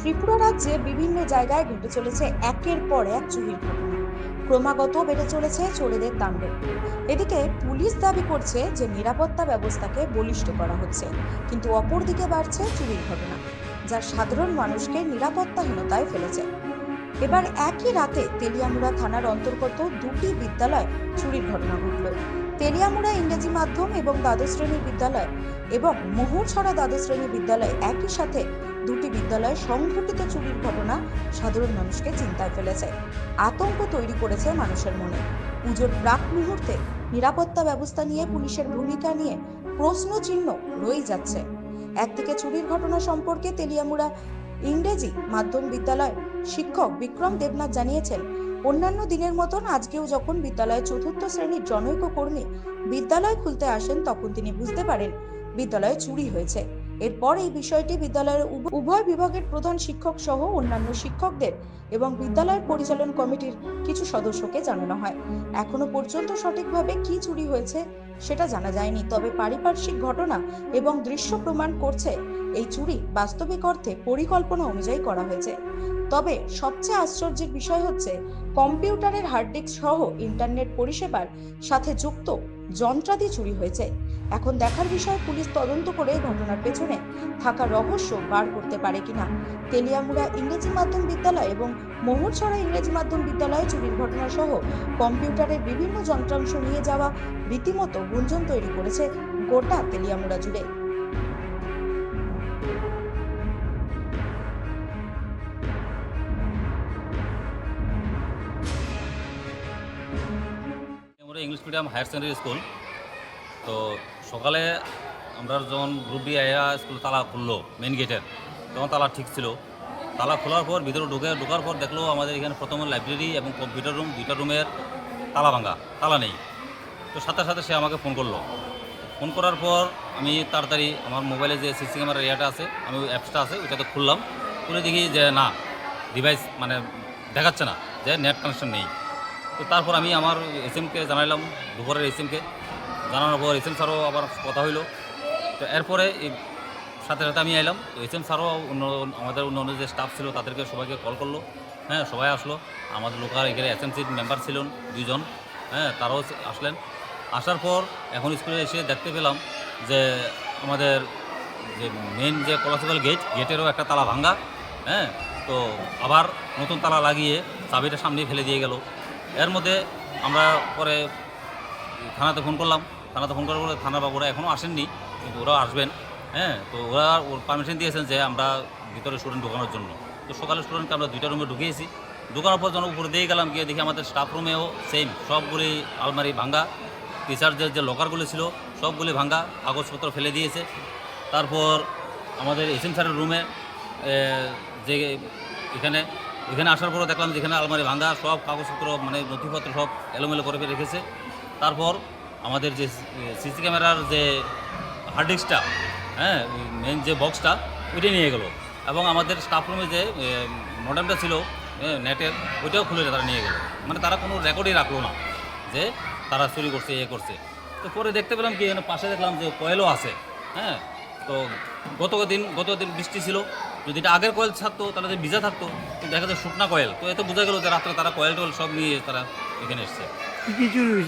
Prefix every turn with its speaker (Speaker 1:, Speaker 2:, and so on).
Speaker 1: ত্রিপুরা রাজ্যে বিভিন্ন জায়গায় ঘটে চলেছে একের পর এক চুরির ঘটনা। ক্রমাগত বেড়ে চলেছে চোরেদের তাণ্ডব। এদিকে পুলিশ দাবি করছে যে নিরাপত্তা ব্যবস্থাকে বলিষ্ঠ করা হচ্ছে, কিন্তু অপরদিকে বাড়ছে চুরির ঘটনা, যা সাধারণ মানুষকে নিরাপত্তাহীনতায় ফেলেছে। এবার একই রাতে তেলিয়ামুড়া থানার অন্তর্গত দুটি বিদ্যালয় চুরির ঘটনা ঘটল। তেলিয়ামুড়া ইংরেজি মাধ্যম এবং দ্বাদশ শ্রেণী বিদ্যালয় এবং মোহরছড়া দ্বাদশ শ্রেণী বিদ্যালয়, একই সাথে দুটি বিদ্যালয়ে সংঘটিত চুরির ঘটনা সাধারণ মানুষকে চিন্তায় ফেলেছে, আতঙ্ক তৈরি করেছে মানুষের মনে। পুজোর প্রাক মুহূর্তে নিরাপত্তা ব্যবস্থা নিয়ে পুলিশের ভূমিকা নিয়ে প্রশ্ন চিহ্ন রয়ে যাচ্ছে। একদিকে চুরির ঘটনা সম্পর্কে তেলিয়ামুড়া ইংরেজি মাধ্যম বিদ্যালয় শিক্ষক বিক্রম দেবনাথ জানিয়েছেন, অন্যান্য দিনের মতন আজকেও যখন বিদ্যালয়ের চতুর্থ শ্রেণীর জনৈক কর্মী বিদ্যালয় খুলতে আসেন, তখন তিনি বুঝতে পারেন বিদ্যালয়ে চুরি হয়েছে। এরপর এই বিষয়টি বিদ্যালয়ের উভয় বিভাগের প্রধান শিক্ষক সহ অন্যান্য শিক্ষকদের এবং বিদ্যালয়ের পরিচালন কমিটির কিছু সদস্যকে জানানো হয়। এখনো পর্যন্ত সঠিকভাবে কি চুরি হয়েছে সেটা জানা যায়নি, তবে পারিপার্শ্বিক ঘটনা এবং দৃশ্য প্রমাণ করছে এই চুরি বাস্তবিক অর্থে পরিকল্পনা অনুযায়ী করা হয়েছে। তবে সবচেয়ে আশ্চর্যের বিষয় হচ্ছে, কম্পিউটারের হার্ড ডিস্ক সহ ইন্টারনেট পরিষেবার সাথে যুক্ত যন্ত্রাদি চুরি হয়েছে। এখন দেখার বিষয় পুলিশ তদন্ত করে ঘটনার পেছনে থাকা রহস্য বার করতে পারে কিনা। তেলিয়ামুড়া ইংরেজি মাধ্যম বিদ্যালয় এবং মোহরছড়া ইংরেজি মাধ্যম বিদ্যালয়ে চুরির ঘটনা সহ কম্পিউটারের বিভিন্ন যন্ত্রাংশ নিয়ে যাওয়া রীতিমতো গুঞ্জন তৈরি করেছে গোটা তেলিয়ামুড়া জুড়ে।
Speaker 2: আমরা English medium higher secondary school. তো সকালে আমরা যখন গ্রুপ ডি আয়া স্কুল তালা খুললো মেন গেটের, তখন তালা ঠিক ছিল। তালা খোলার পর ভিতরে ঢোকার পর দেখলো আমাদের এখানে প্রথমে লাইব্রেরি এবং কম্পিউটার রুম, দুইটা রুমের তালা ভাঙা, তালা নেই। তো সাথে সাথে সে আমাকে ফোন করলো। ফোন করার পর আমি তাড়াতাড়ি আমার মোবাইলে যে সিসি ক্যামেরার ইয়েটা আছে, আমি ওই অ্যাপসটা আছে ওইটাতে খুললাম, খুলে দেখি যে না, ডিভাইস মানে দেখাচ্ছে না, যে নেট কানেকশন নেই। তো তারপর আমি আমার এসএমকে জানাইলাম, দুপুরের এসএমকে জানানোর পর এসএম স্যারও আবার কথা হইলো। তো এরপরে সাথে সাথে আমি এলাম। তো এসএম স্যারও আমাদের অন্য যে স্টাফ ছিল তাদেরকে সবাইকে কল করলো। হ্যাঁ, সবাই আসলো। আমাদের লোকাল এখানে এসএমসির মেম্বার ছিলেন দুইজন, হ্যাঁ, তারাও আসলেন। আসার পর এখন স্কুলে এসে দেখতে পেলাম যে আমাদের যে মেন যে কলাসিক্যাল গেটেরও একটা তালা ভাঙ্গা। হ্যাঁ, তো আবার নতুন তালা লাগিয়ে চাবিটা সামনে ফেলে দিয়ে গেল। এর মধ্যে আমরা পরে থানাতে ফোন করলাম। থানাতে ফোন করার পরে থানার বাবুরা এখনও আসেননি, কিন্তু ওরাও আসবেন। হ্যাঁ, তো ওরা পারমিশন দিয়েছেন যে আমরা ভিতরে স্টুডেন্ট ঢোকানোর জন্য। তো সকালে স্টুডেন্টকে আমরা দুইটা রুমে ঢুকিয়েছি। ঢোকানোর পর যখন উপরে দিয়ে গেলাম, গিয়ে দেখি আমাদের স্টাফ রুমেও সেম সবগুলি আলমারি ভাঙ্গা, টিচারদের যে লকারগুলি ছিল সবগুলি ভাঙ্গা, কাগজপত্র ফেলে দিয়েছে। তারপর আমাদের এসএম স্যারের রুমে যে এখানে আসার পরে দেখলাম যেখানে আলমারি ভাঙ্গা, সব কাগজপত্র মানে নথিপত্র সব এলোমেলো করে রেখেছে। তারপর আমাদের যে সিসি ক্যামেরার যে হার্ড ডিস্কটা, হ্যাঁ, মেন যে বক্সটা, ওইটা নিয়ে গেলো। এবং আমাদের স্টাফ রুমে যে মডেমটা ছিল নেটের, ওইটাও খুলে তারা নিয়ে গেলো। মানে তারা কোনো রেকর্ডই রাখলো না যে তারা চুরি করছে, করছে। তো পরে দেখতে পেলাম কি, পাশে দেখলাম যে কয়েলও আছে। হ্যাঁ, তো গতদিন বৃষ্টি ছিল, যদি এটা আগের কয়েল থাকতো তাহলে যে ভিজা থাকতো, কিন্তু দেখা যায় শুকনা কয়েল। তো এতে বোঝা গেল যে রাত্রে তারা কয়েল টয়েল সব নিয়ে তারা এখানে এসছে।
Speaker 3: কি চুরি হয়েছে?